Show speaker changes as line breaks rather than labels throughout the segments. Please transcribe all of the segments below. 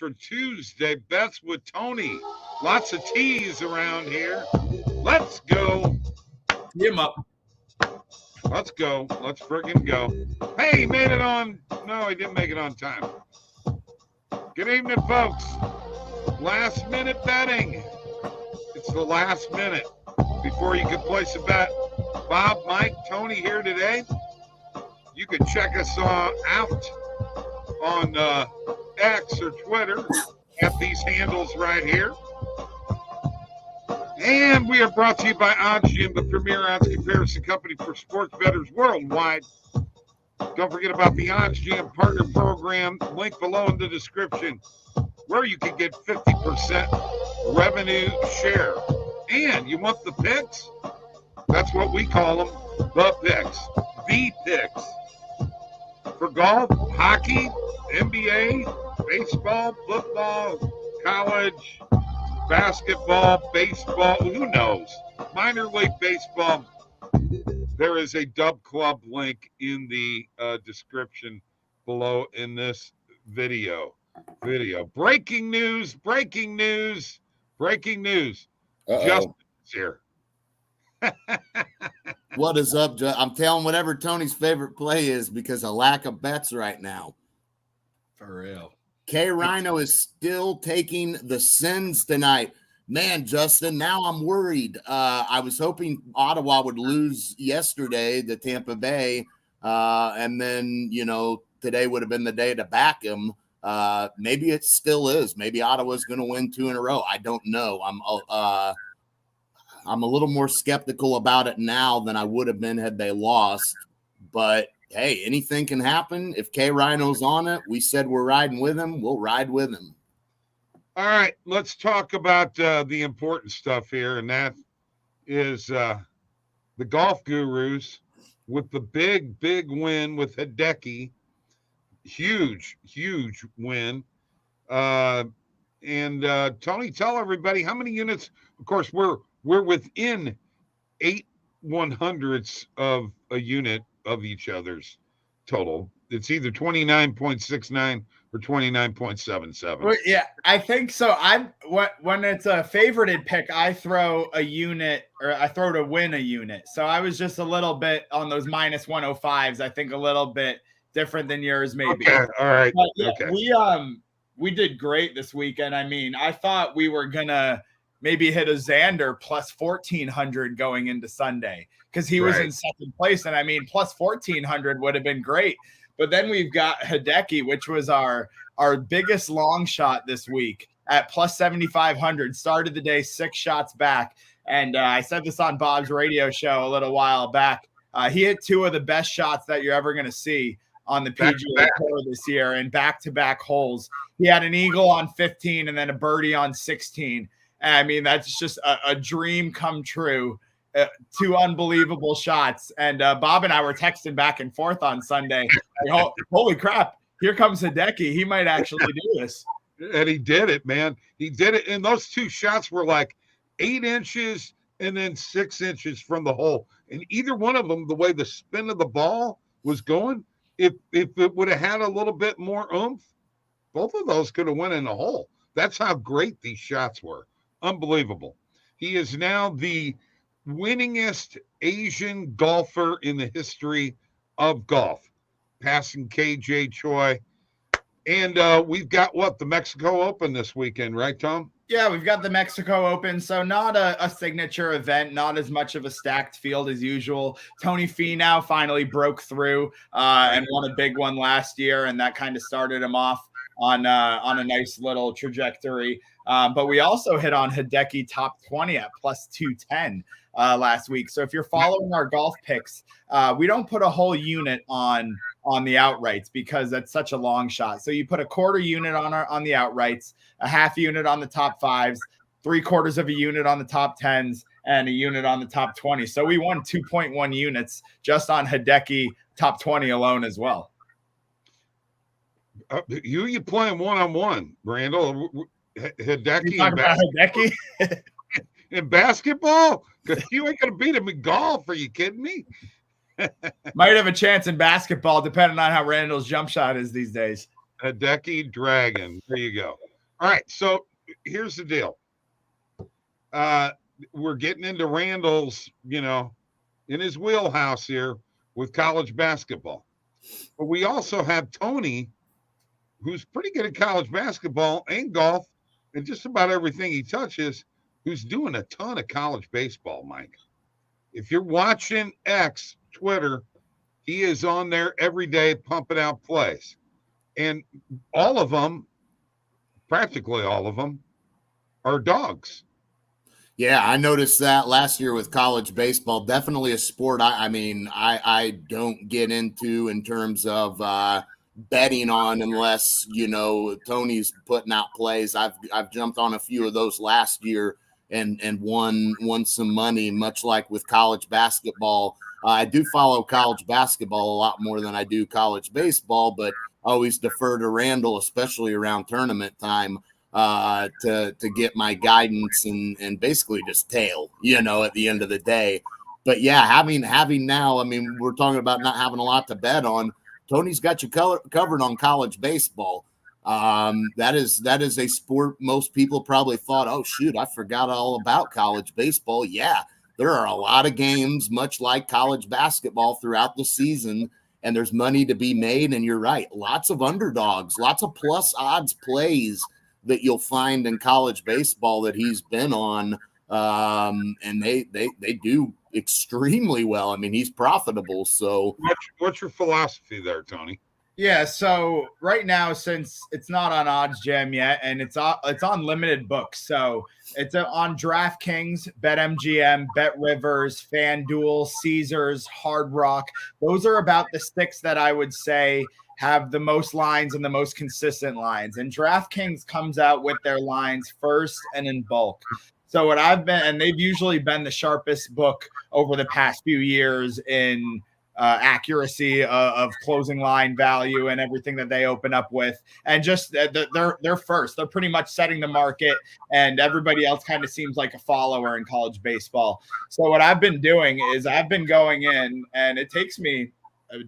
for Tuesday Bets with Tony. Lots of T's around here. Let's go.
Tee him up.
Let's go. Let's friggin' go. Hey, he made it on. No, he didn't make it on time. Good evening, folks. Last minute betting. It's the last minute before you can place a bet. Bob, Mike, Tony here today. You can check us out on X or Twitter at these handles right here. And we are brought to you by OddsJam, the premier odds comparison company for sports bettors worldwide. Don't forget about the OddsJam Partner Program, link below in the description, where you can get 50% revenue share. And you want the picks? That's what we call them, the picks. The picks. For golf, hockey, NBA, baseball, football, college, basketball, baseball, who knows? Minor league baseball. There is a DubClub link in the description below in this video. Breaking news. Justin's here.
What is up, I'm telling whatever Tony's favorite play is because of lack of bets right now.
For real.
K Rhino is still taking the Sens tonight. Man, Justin, now I'm worried. I was hoping Ottawa would lose yesterday to Tampa Bay, and then, today would have been the day to back him. Maybe it still is. Maybe Ottawa's going to win 2 in a row. I don't know. I'm a little more skeptical about it now than I would have been had they lost. But hey, anything can happen. If K Rhino's on it, we said we're riding with him. We'll ride with him.
All right, let's talk about the important stuff here, and that is the golf gurus with the big win with Hideki. Huge win. And Tony, tell everybody how many units. Of course, we're within 8 100ths of a unit of each other's total. It's either 29.69 or 29.77.
Yeah, I think so. When it's a favorited pick, I throw a unit, or I throw to win a unit. So I was just a little bit on those minus 105s. I think a little bit different than yours, maybe.
Okay, all right.
But yeah,
okay.
We did great this weekend. I mean, I thought we were gonna maybe hit a Xander plus 1,400 going into Sunday because he was in second place, and I mean, plus 1,400 would have been great. But then we've got Hideki, which was our biggest long shot this week at plus 7,500. Started the day 6 shots back. And I said this on Bob's radio show a little while back. He hit 2 of the best shots that you're ever going to see on the PGA Tour this year in back-to-back holes. He had an eagle on 15 and then a birdie on 16. And I mean, that's just a dream come true. 2 unbelievable shots. And Bob and I were texting back and forth on Sunday. Like, holy crap, here comes Hideki. He might actually do this.
And he did it, man. He did it. And those 2 shots were like 8 inches and then 6 inches from the hole. And either one of them, the way the spin of the ball was going, if it would have had a little bit more oomph, both of those could have went in the hole. That's how great these shots were. Unbelievable. He is now the winningest Asian golfer in the history of golf, passing KJ Choi. And we've got the Mexico Open this weekend, right, Tom?
Yeah, we've got the Mexico Open, so not a signature event, not as much of a stacked field as usual. Tony Finau finally broke through and won a big one last year, and that kind of started him off on a nice little trajectory. But we also hit on Hideki top 20 at plus 210 last week. So if you're following our golf picks, we don't put a whole unit on the outrights because that's such a long shot. So you put a quarter unit on the outrights, a half unit on the top 5s, 3/4 of a unit on the top 10s, and a unit on the top 20. So we won 2.1 units just on Hideki top 20 alone as well.
You playing one-on-one, Randall? Hideki.
Hideki?
In basketball? Because you ain't going to beat him in golf. Are you kidding me?
Might have a chance in basketball, depending on how Randall's jump shot is these days.
Hideki Dragon. There you go. All right, so here's the deal. We're getting into Randall's, in his wheelhouse here with college basketball. But we also have Tony, who's pretty good at college basketball and golf and just about everything he touches, who's doing a ton of college baseball, Mike. If you're watching X, Twitter, he is on there every day pumping out plays. And all of them, practically all of them, are dogs.
Yeah, I noticed that last year with college baseball. Definitely a sport I don't get into in terms of betting on unless, Tony's putting out plays. I've jumped on a few of those last year and won some money, much like with college basketball. I do follow college basketball a lot more than I do college baseball, but always defer to Randall, especially around tournament time, to get my guidance and basically just tail, at the end of the day. But yeah, having now, we're talking about not having a lot to bet on. Tony's got you covered on college baseball. That is a sport most people probably thought, oh shoot, I forgot all about college baseball. Yeah, there are a lot of games, much like college basketball, throughout the season, and there's money to be made. And you're right, lots of underdogs, lots of plus odds plays that you'll find in college baseball that he's been on, and they do extremely well. He's profitable. So
what's your philosophy there, Tony?
Yeah, so right now, since it's not on OddsJam yet, and it's on limited books, so it's on DraftKings, BetMGM, BetRivers, FanDuel, Caesars, Hard Rock. Those are about the 6 that I would say have the most lines and the most consistent lines. And DraftKings comes out with their lines first and in bulk. So what I've been, and they've usually been the sharpest book over the past few years in accuracy of closing line value and everything that they open up with. And just they're first. They're pretty much setting the market, and everybody else kind of seems like a follower in college baseball. So what I've been doing is I've been going in, and it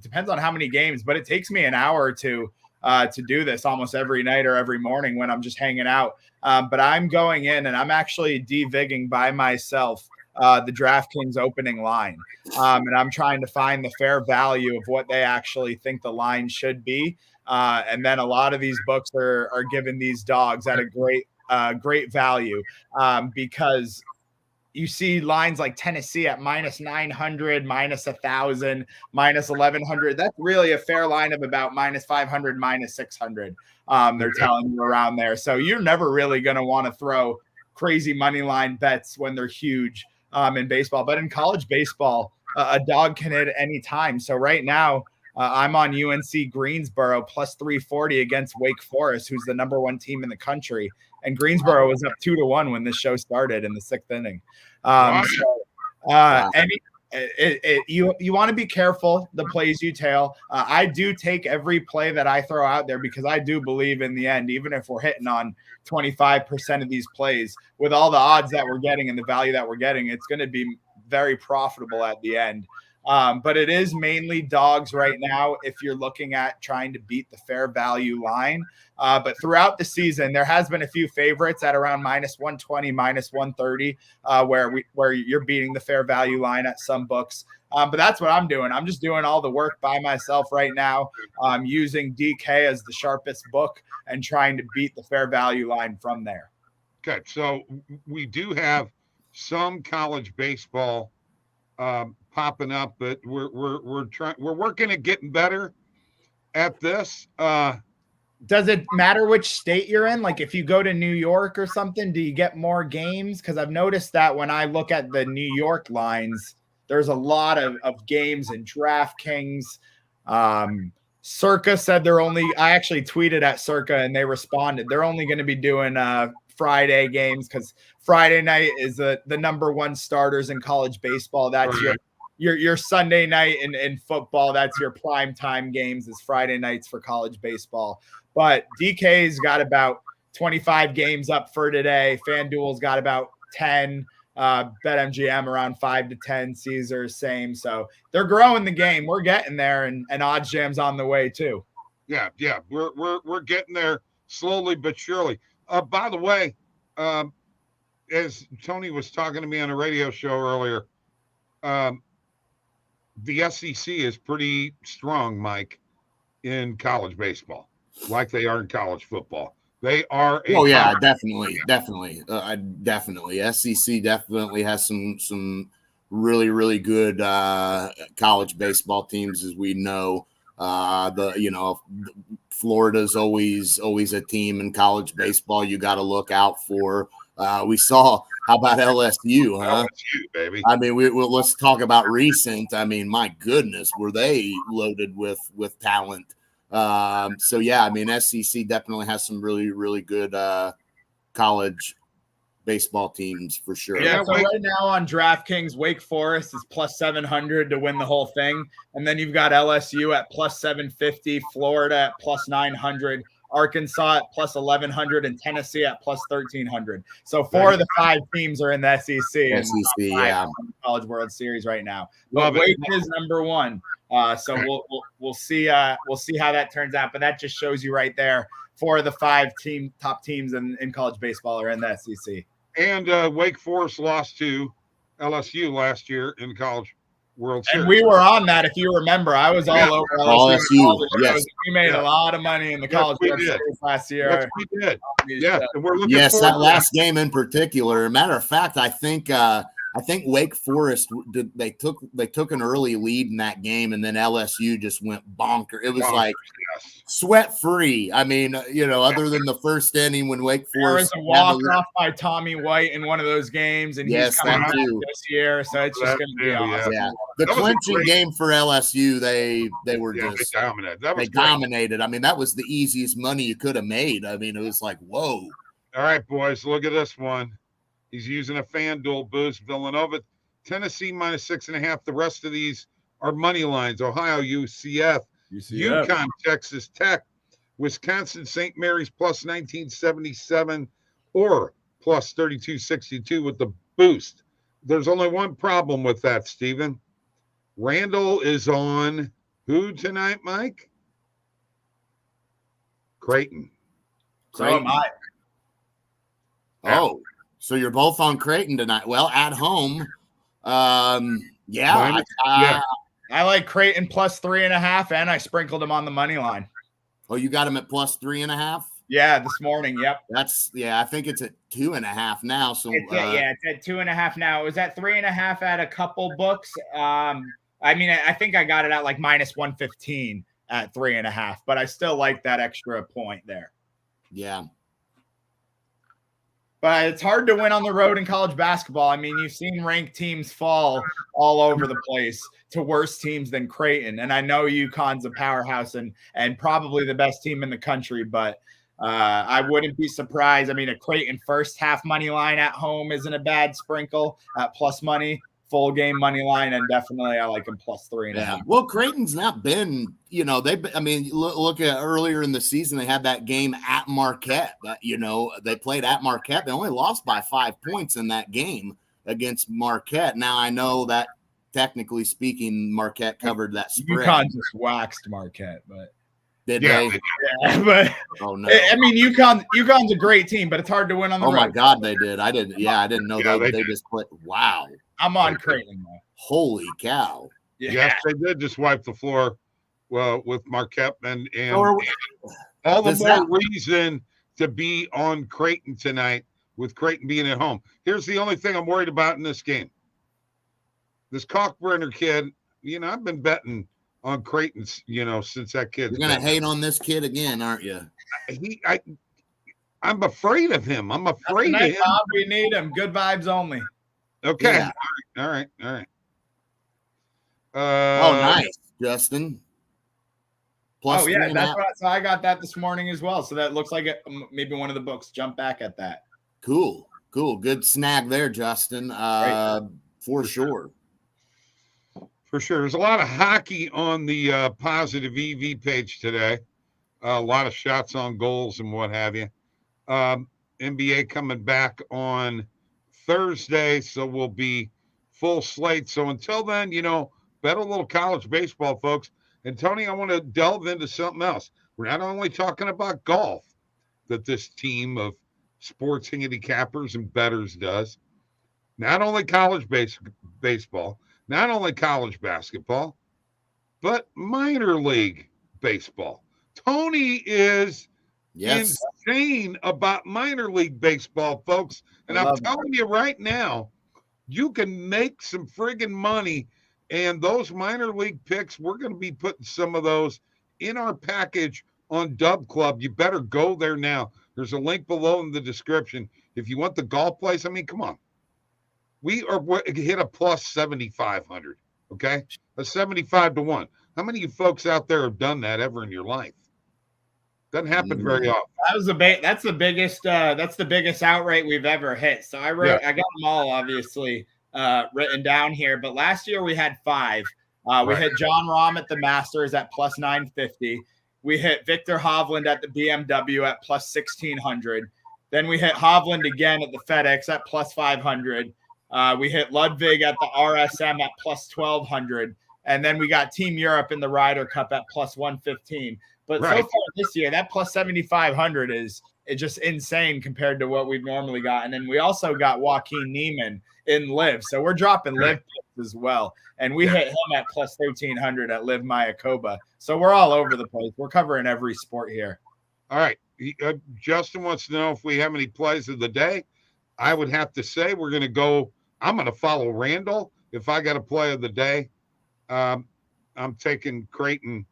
depends on how many games, but it takes me an hour or two to do this almost every night or every morning when I'm just hanging out. But I'm going in and I'm actually devigging by myself the DraftKings opening line. And I'm trying to find the fair value of what they actually think the line should be. And then a lot of these books are giving these dogs at a great value because you see lines like Tennessee at minus 900, minus 1,000, minus 1,100. That's really a fair line of about minus 500, minus 600. They're telling you around there. So you're never really going to want to throw crazy money line bets when they're huge in baseball. But in college baseball, a dog can hit at any time. So right now, I'm on UNC Greensboro plus 340 against Wake Forest, who's the number 1 team in the country. And Greensboro was up 2-1 when this show started in the 6th inning. You want to be careful the plays you tail. I do take every play that I throw out there because I do believe in the end, even if we're hitting on 25% of these plays, with all the odds that we're getting and the value that we're getting, it's going to be very profitable at the end. But it is mainly dogs right now if you're looking at trying to beat the fair value line. But throughout the season, there has been a few favorites at around minus 120, minus 130, where you're beating the fair value line at some books. But that's what I'm doing. I'm just doing all the work by myself right now. I'm using DK as the sharpest book and trying to beat the fair value line from there.
Okay, so we do have some college baseball popping up, but we're working at getting better at this.
Does it matter which state you're in? Like if you go to New York or something, do you get more games? Because I've noticed that when I look at the New York lines, there's a lot of games in DraftKings. Circa said I actually tweeted at Circa and they responded. They're only going to be doing Friday games because Friday night is the number 1 starters in college baseball. That's your Sunday night in football. That's your prime time games is Friday nights for college baseball. But DK's got about 25 games up for today. FanDuel's got about 10. BetMGM around 5 to 10. Caesars same. So they're growing the game. We're getting there, and OddsJam's on the way too.
Yeah, we're getting there slowly but surely. By the way, as Tony was talking to me on a radio show earlier, the SEC is pretty strong, Mike, in college baseball, like they are in college football. They are.
Definitely. SEC definitely has some really, really good college baseball teams, as we know. Florida's always a team in college baseball you got to look out for. We saw, how about LSU, huh?
LSU, baby.
I mean, let's talk about recent. I mean, my goodness, were they loaded with talent? So yeah, I mean, SEC definitely has some really, really good college baseball teams for sure.
Yeah, so right now on DraftKings, Wake Forest is plus 700 to win the whole thing. And then you've got LSU at plus 750, Florida at plus 900, Arkansas at plus 1,100, and Tennessee at plus 1,300. So 4 of the 5 teams are in the SEC.
Yeah.
College World Series right now. But Wake is number 1. So we'll see how that turns out. But that just shows you right there, 4 of the 5 top teams in college baseball are in the SEC.
And Wake Forest lost to LSU last year in College World Series.
And we were on that, if you remember. I was all over
LSU. Yes.
We made a lot of money in the College World Series last year.
Yes, we did. Yeah, and we're looking
forward that last game in particular. Matter of fact, I think Wake Forest they took an early lead in that game, and then LSU just went bonker. It was like sweat free. I mean, other than the first inning when Wake Forest
there was a walk off by Tommy White in one of those games, and he's coming back this year, so it's just going to be awesome.
Yeah. The clinching game for LSU, they were just
they
dominated. I mean, that was the easiest money you could have made. I mean, it was like, whoa.
All right, boys, look at this one. He's using a FanDuel boost. Villanova, Tennessee minus 6.5. The rest of these are money lines. Ohio, UCF, UConn, Texas Tech, Wisconsin, St. Mary's plus 1977 or plus 3262 with the boost. There's only one problem with that, Stephen. Randall is on who tonight, Mike? Creighton.
So am I.
Oh. So you're both on Creighton tonight. Well, at home, I
like Creighton plus 3.5, and I sprinkled them on the money line.
Oh, you got them at plus 3.5?
Yeah, this morning. Yep.
I think it's at 2.5 now. So
it's at 2.5 now. It was at 3.5 at a couple books. I mean, I think I got it at like minus 115 at 3.5, but I still like that extra point there.
Yeah.
But it's hard to win on the road in college basketball. I mean, you've seen ranked teams fall all over the place to worse teams than Creighton. And I know UConn's a powerhouse and probably the best team in the country, but I wouldn't be surprised. I mean, a Creighton first half money line at home isn't a bad sprinkle at plus money. Full game money line, and definitely I like them plus 3.5.
Yeah. Well, Creighton's not been, look at earlier in the season, they had that game at Marquette. They played at Marquette. They only lost by 5 points in that game against Marquette. Now, I know that technically speaking, Marquette covered that spread.
UConn just waxed Marquette, but
did they?
Yeah, but
oh no.
I mean, UConn's a great team, but it's hard to win on the road.
Oh my God, they did. I didn't know they just played. Wow.
I'm on Creighton though.
Holy cow.
Yeah. Yes, they did just wipe the floor with Marquette and all the more reason to be on Creighton tonight with Creighton being at home. Here's the only thing I'm worried about in this game. This Kalkbrenner kid, I've been betting on Creighton, since that kid.
You're going to hate on this kid again, aren't you?
I'm afraid of him. I'm afraid of him.
Bob, we need him. Good vibes only.
Okay. Yeah. All right.
Nice, Justin.
Plus, so I got that this morning as well. So that looks like maybe one of the books jumped back at that.
Cool. Good snag there, Justin. For sure.
For sure. There's a lot of hockey on the positive EV page today. A lot of shots on goals and what have you. NBA coming back on Thursday, so we'll be full slate. So until then, bet a little college baseball, folks. And Tony, I want to delve into something else. We're not only talking about golf, that this team of sports handicappers and bettors does. Not only college baseball, not only college basketball, but minor league baseball. Tony is insane about minor league baseball, folks. And I'm telling you right now, you can make some friggin' money. And those minor league picks, we're going to be putting some of those in our package on DubClub. You better go there now. There's a link below in the description. If you want the golf plays, I mean, come on. We are hit a plus 7,500, okay? A 75 to 1. How many of you folks out there have done that ever in your life? Doesn't happen very often.
That's the biggest outright we've ever hit. So I got them all obviously written down here. But last year we had 5. We hit John Rahm at the Masters at plus 950. We hit Victor Hovland at the BMW at plus 1,600. Then we hit Hovland again at the FedEx at plus 500. We hit Ludwig at the RSM at plus 1,200. And then we got Team Europe in the Ryder Cup at plus 115. But so far this year, that plus 7,500 is just insane compared to what we've normally got. And then we also got Joaquin Neiman in Live. So we're dropping Live as well. And we hit him at plus 1,300 at Live Mayakoba. So we're all over the place. We're covering every sport here.
All right. Justin wants to know if we have any plays of the day. I would have to say I'm going to follow Randall. If I got a play of the day, I'm taking Creighton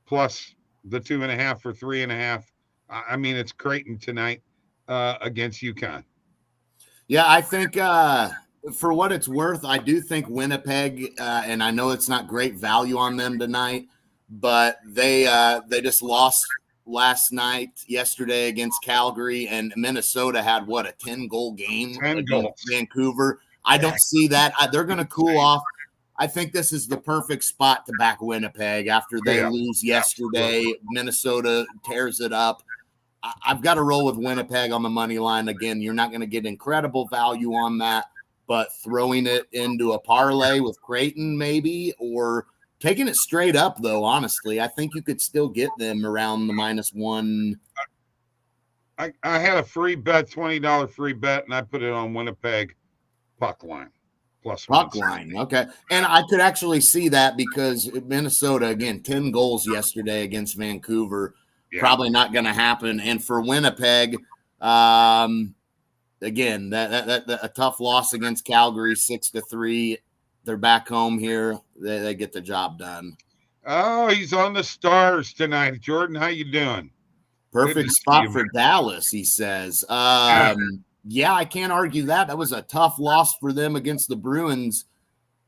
plus the 2.5 or 3.5. I mean, it's Creighton tonight against UConn. Yeah,
I think for what it's worth, I do think Winnipeg, and I know it's not great value on them tonight, but they just lost yesterday against Calgary, and Minnesota had a 10-goal game against Vancouver. I don't see that. They're going to cool off. I think this is the perfect spot to back Winnipeg after they lose yesterday. Minnesota tears it up. I've got to roll with Winnipeg on the money line. Again, you're not going to get incredible value on that, but throwing it into a parlay with Creighton maybe, or taking it straight up, though, honestly, I think you could still get them around the -1.
I had a free bet, $20 free bet, and I put it on Winnipeg puck line. Plus
puck line. Okay. And I could actually see that because Minnesota, again, 10 goals yesterday against Vancouver. Probably not going to happen. And for Winnipeg, again, that a tough loss against Calgary, 6-3. They're back home here. They get the job done.
Oh, he's on the Stars tonight. Jordan, how you doing?
Perfect spot for Dallas, he says. Yeah, I can't argue that. That was a tough loss for them against the Bruins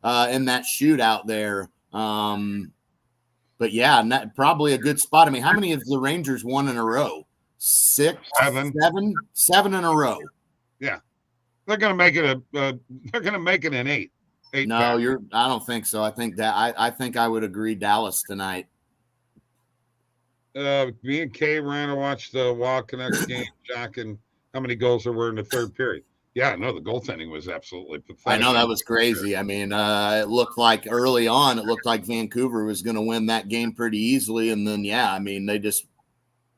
in that shootout there. But yeah, probably a good spot. I mean, how many of the Rangers won in a row? 6, 7 in a row.
Yeah, they're going to make it an 8.
No, I don't think so. I think I would agree Dallas tonight.
Me and Kay ran to watch the Wild Canucks game, Jack, and how many goals there were in the third period. Yeah, no, the goaltending was absolutely pathetic.
I know, that was crazy. I mean, it looked like early on, Vancouver was going to win that game pretty easily. And then, I mean,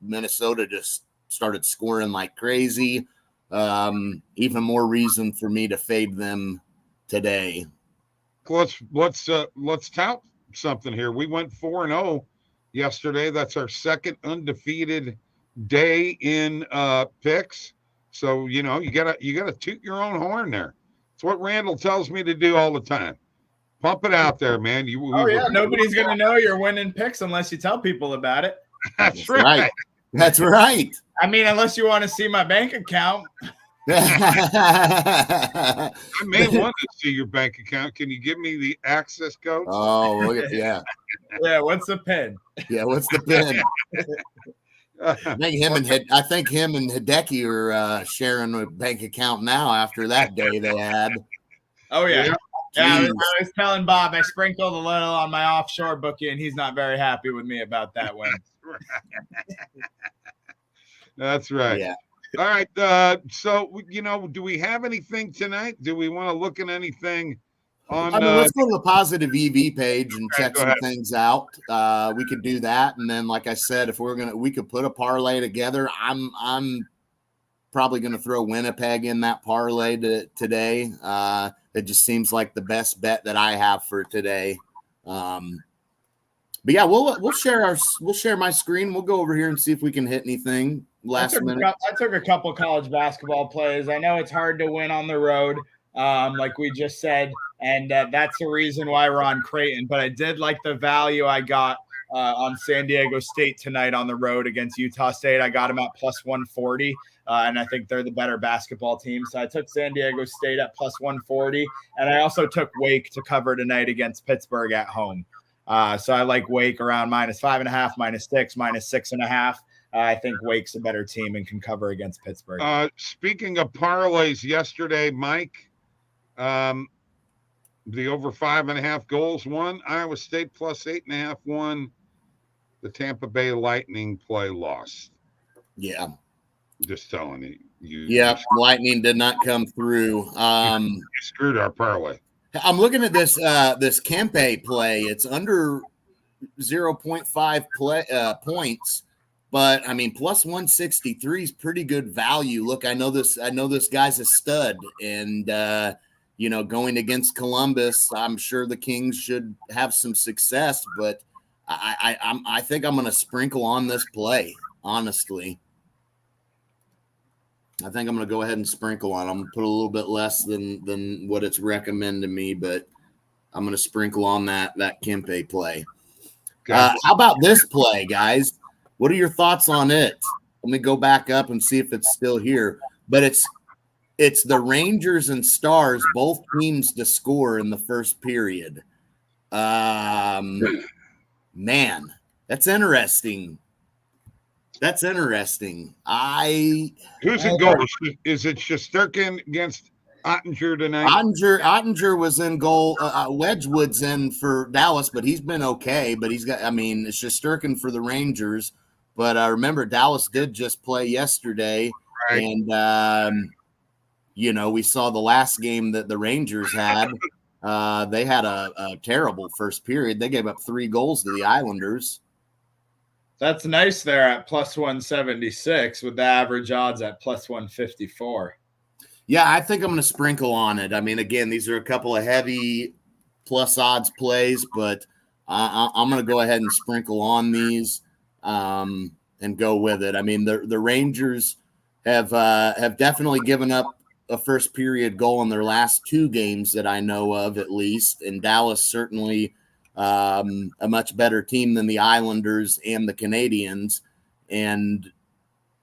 Minnesota just started scoring like crazy. Even more reason for me to fade them today.
Let's tout something here. We went 4-0 yesterday. That's our second undefeated day in picks. So, you gotta toot your own horn there. It's what Randall tells me to do all the time. Pump it out there, man.
Nobody's gonna know you're winning picks unless you tell people about it.
That's right.
That's right.
I mean, unless you want to see my bank account.
I may want to see your bank account. Can you give me the access code?
Oh, look at
yeah. What's the pin?
Yeah, what's the pin? I think him and Hideki are sharing a bank account now after that day they had.
Oh yeah. I was telling Bob I sprinkled a little on my offshore bookie, and he's not very happy with me about that one.
That's right.
Yeah.
All right. So do we have anything tonight? Do we want to look at anything on?
Let's go to the Positive EV page and check some things out. We could do that, and then, like I said, if we could put a parlay together, I'm probably going to throw Winnipeg in that parlay today. It just seems like the best bet that I have for today. But yeah, we'll share my screen. We'll go over here and see if we can hit anything last minute.
I took a couple college basketball plays. I know it's hard to win on the road, like we just said, and that's the reason why we're on Creighton. But I did like the value I got on San Diego State tonight on the road against Utah State. I got them at plus 140, and I think they're the better basketball team. So I took San Diego State at plus 140, and I also took Wake to cover tonight against Pittsburgh at home. So I like Wake around -5.5, -6, -6.5. I think Wake's a better team and can cover against Pittsburgh.
Speaking of parlays, yesterday, Mike, the over 5.5 goals won. Iowa State plus 8.5 won. The Tampa Bay Lightning play lost.
Yeah.
Just telling you.
Yeah, Lightning did not come through.
You screwed our parlay.
I'm looking at this Kempe play. It's under 0.5 points, but I mean plus 163 is pretty good value. Look, I know this guy's a stud, and going against Columbus, I'm sure the Kings should have some success, but I think I'm going to sprinkle on this play, honestly. I think I'm going to go ahead and sprinkle on. I'm going to put a little bit less than what it's recommending me, but I'm going to sprinkle on that Kempe play. How about this play, guys? What are your thoughts on it? Let me go back up and see if it's still here. But it's the Rangers and Stars, both teams to score in the first period. Man, that's interesting. That's interesting.
Who's in goal? Is it Shesterkin against Ottinger tonight?
Ottinger was in goal. Wedgwood's in for Dallas, but he's been okay. But it's Shesterkin for the Rangers. But remember, Dallas did just play yesterday.
Right.
And, we saw the last game that the Rangers had. They had a terrible first period. They gave up 3 goals to the Islanders.
That's nice there at plus 176 with the average odds at plus 154.
Yeah, I think I'm going to sprinkle on it. I mean, again, these are a couple of heavy plus odds plays, but I'm going to go ahead and sprinkle on these and go with it. I mean, the Rangers have definitely given up a first period goal in their last 2 games that I know of, at least, and Dallas certainly a much better team than the Islanders and the Canadians. And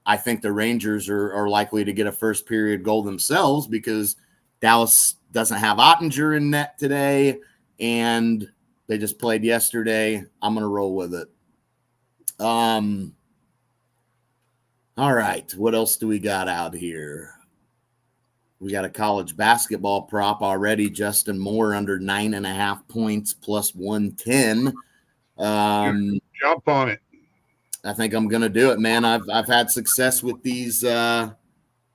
I think the Rangers are likely to get a first period goal themselves because Dallas doesn't have Ottinger in net today, and they just played yesterday. I'm going to roll with it. All right. What else do we got out here? We got a college basketball prop already. Justin Moore under 9.5 points plus 110.
Jump on it.
I think I'm going to do it, man. I've had success with these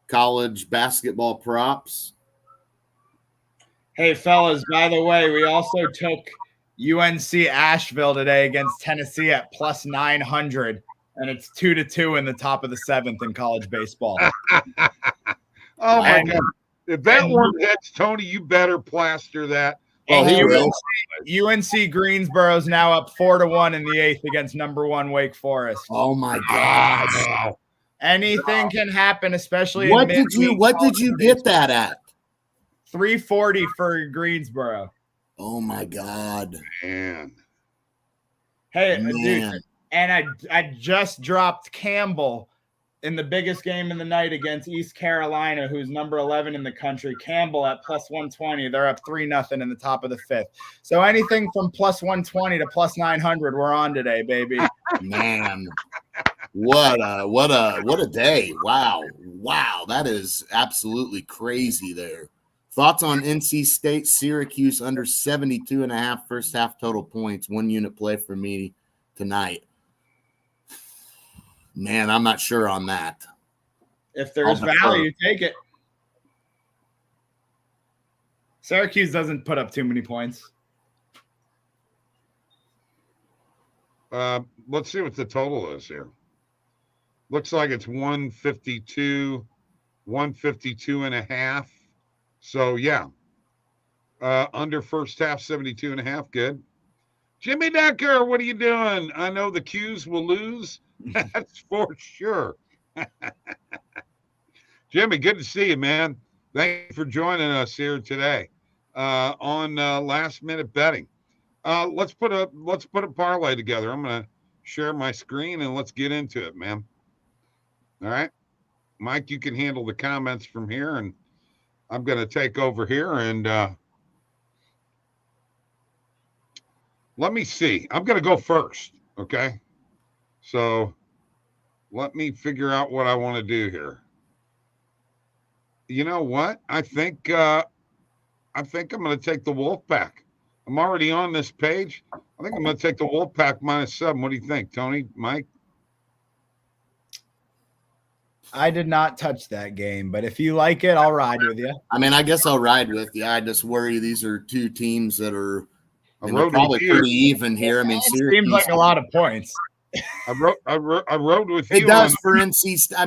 college basketball props.
Hey, fellas, by the way, we also took UNC Asheville today against Tennessee at plus 900, and it's 2-2 in the top of the 7th in college baseball.
Oh, my God. If that one hits, Tony, you better plaster that.
UNC Greensboro's now up 4-1 in the 8th against number 1 Wake Forest.
Oh, my God.
Wow.
Anything can happen, especially
what did you get that at?
340 for Greensboro.
Oh, my God.
Man.
Hey, dude, and I just dropped Campbell in the biggest game in the night against East Carolina, who's number 11 in the country. Campbell at plus 120. They're up 3-0 in the top of the 5th. So anything from plus 120 to plus 900, we're on today, baby.
Man, what a day. Wow. That is absolutely crazy there. Thoughts on NC State, Syracuse under 72.5 first half total points. 1 unit play for me tonight. Man, I'm not sure on that.
If there's value, take it. Syracuse doesn't put up too many points.
Let's see what the total is here. Looks like it's 152. 152.5. So yeah, under first half 72.5. Good. Jimmy Decker, what are you doing? I know the Qs will lose. That's for sure. Jimmy, good to see you, man. Thank you for joining us here today on Last Minute Betting. Let's put a parlay together. I'm gonna share my screen and let's get into it, man. All right, Mike, you can handle the comments from here, and I'm gonna take over here and let me see. I'm gonna go first. Okay, so let me figure out what I want to do here. You know what? I think I'm going to take the Wolfpack. I'm already on this page. I think I'm going to take the Wolfpack -7. What do you think, Tony? Mike?
I did not touch that game, but if you like it, I'll ride with you.
I mean, I guess I'll ride with you. I just worry these are two teams that are probably pretty even here. I mean,
it seems like a lot of points.
I rode with you.
It does for NC. I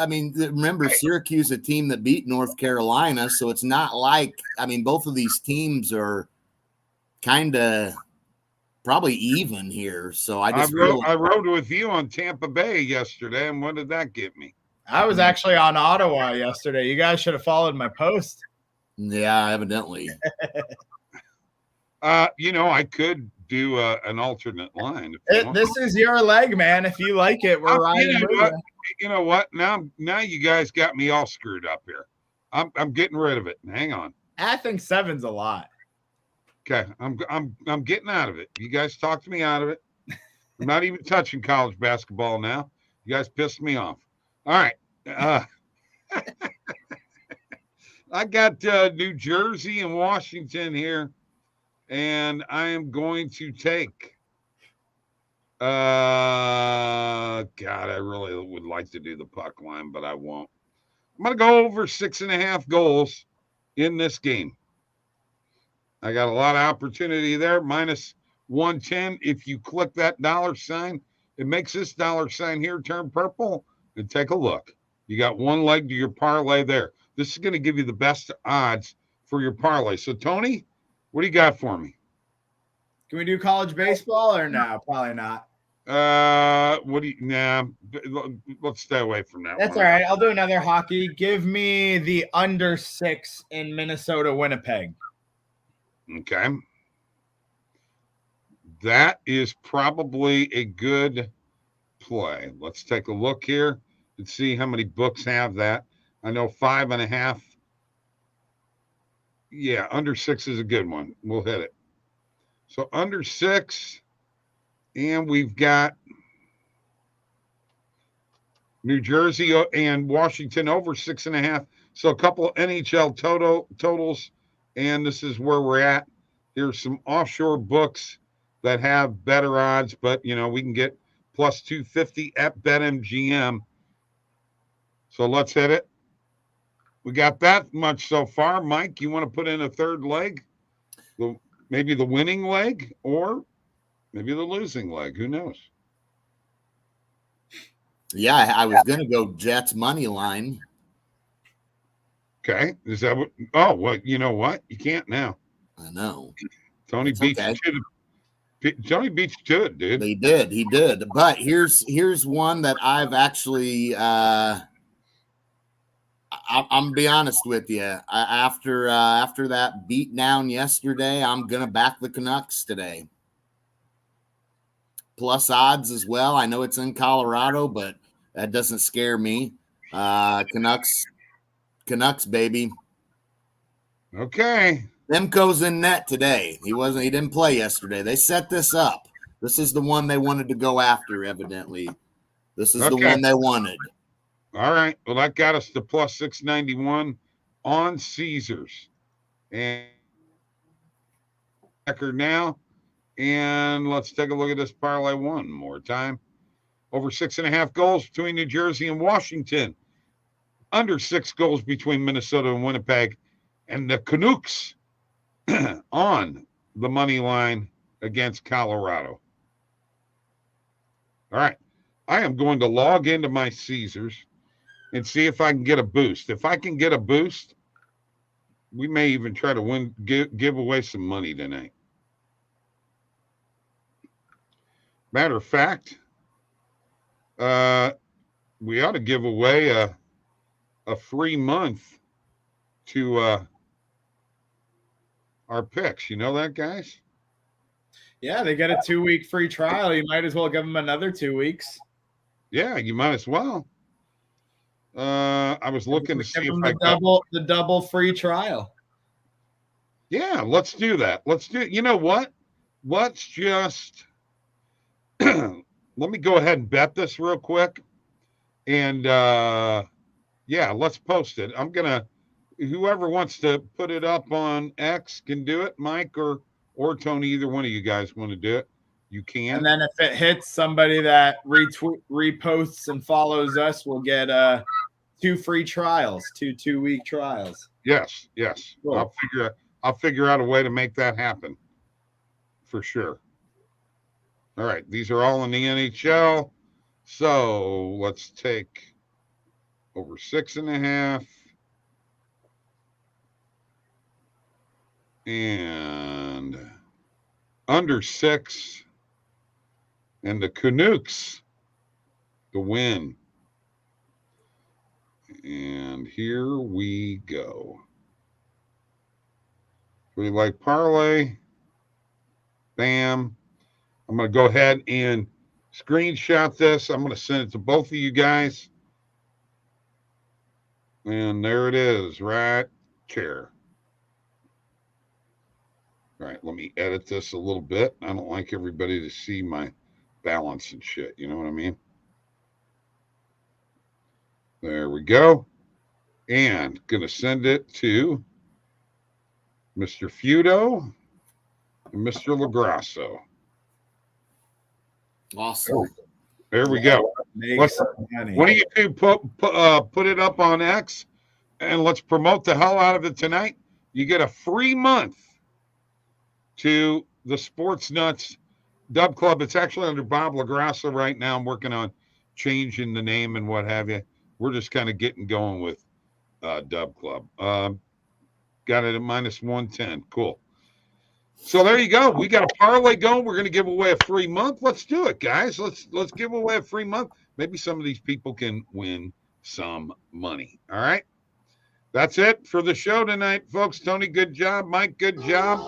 mean, remember Syracuse, a team that beat North Carolina, so it's not like, I mean, both of these teams are kind of probably even here. So I
rode with you on Tampa Bay yesterday, and what did that get me?
I was actually on Ottawa yesterday. You guys should have followed my post.
Yeah, evidently.
I could do an alternate line.
This is your leg, man. If you like it, we're riding.
You know what? Now you guys got me all screwed up here. I'm getting rid of it. Hang on.
I think 7's a lot.
Okay, I'm getting out of it. You guys talked me out of it. I'm not even touching college basketball now. You guys pissed me off. All right. I got New Jersey and Washington here. And I am going to take, God, I really would like to do the puck line, but I won't. I'm going to go over 6.5 goals in this game. I got a lot of opportunity there, -110. If you click that $sign, it makes this $sign here turn purple. And take a look. You got one leg to your parlay there. This is going to give you the best odds for your parlay. So, Tony, what do you got for me?
Can we do college baseball or no? Probably not.
Let's stay away from that.
That's all right. I'll do another hockey. Give me the under 6 in Minnesota, Winnipeg.
Okay. That is probably a good play. Let's take a look here and see how many books have that. I know 5.5. Yeah, under 6 is a good one. We'll hit it. So under 6, and we've got New Jersey and Washington over 6.5. So a couple of NHL totals, and this is where we're at. Here's some offshore books that have better odds, but we can get +250 at BetMGM. So let's hit it. We got that much so far. Mike, you want to put in a third leg? Maybe the winning leg or maybe the losing leg. Who knows?
Yeah, I was going to go Jets money line.
Okay. Is that what? Oh, well, you know what? You can't now.
I know.
Tony beat you to it, dude.
He did. But here's one that I've actually I'm gonna be honest with you. After that beat down yesterday, I'm gonna back the Canucks today. Plus odds as well. I know it's in Colorado, but that doesn't scare me. Canucks, baby.
Okay.
Demko's in net today. He didn't play yesterday. They set this up. This is the one they wanted to go after, evidently. This is the one they wanted.
All right. Well, that got us to +691 on Caesars. And now. And let's take a look at this parlay one more time. Over 6.5 goals between New Jersey and Washington. Under 6 goals between Minnesota and Winnipeg. And the Canucks on the money line against Colorado. All right. I am going to log into my Caesars. and see if I can get a boost. If I can get a boost, we may even try to give away some money tonight. Matter of fact, we ought to give away a free month to our picks. You know that, guys?
Yeah, they get a 2-week free trial. You might as well give them another 2 weeks.
Yeah, you might as well. I was looking to see if I
the double free trial.
Yeah, let's do that. Let's do it. You know what? Let's just let me go ahead and bet this real quick. And yeah, let's post it. I'm gonna whoever wants to put it up on X can do it, Mike or Tony, either one of you guys want to do it. You can.
And then if it hits somebody that reposts and follows us, we'll get 2 free trials, 2-week trials.
Yes.
Cool.
I'll figure out a way to make that happen for sure. All right, these are all in the NHL. So let's take over 6.5 and under 6, and the Canucks to win. And here we go. We like parlay. Bam. I'm going to go ahead and screenshot this. I'm going to send it to both of you guys. And there it is, right there. All right, let me edit this a little bit. I don't like everybody to see my balance and shit. You know what I mean? There we go. And going to send it to Mr. Feudo and Mr. LaGrasso.
Awesome.
There we go. One of you two put it up on X, and let's promote the hell out of it tonight. You get a free month to the Sports Nuts DubClub. It's actually under Bob LaGrasso right now. I'm working on changing the name and what have you. We're just kind of getting going with DubClub. Got it at -110. Cool. So there you go. We got a parlay going. We're going to give away a free month. Let's do it, guys. Let's give away a free month. Maybe some of these people can win some money. All right. That's it for the show tonight, folks. Tony, good job. Mike, good job.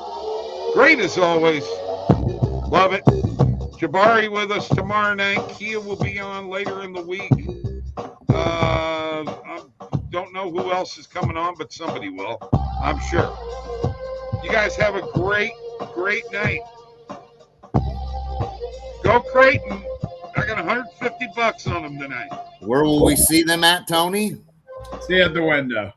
Great as always. Love it. Jabari with us tomorrow night. Kia will be on later in the week. I don't know who else is coming on, but somebody will, I'm sure. You guys have a great night. Go Creighton. I got $150 on them tonight.
Where will we see them at, Tony?
See you at the window.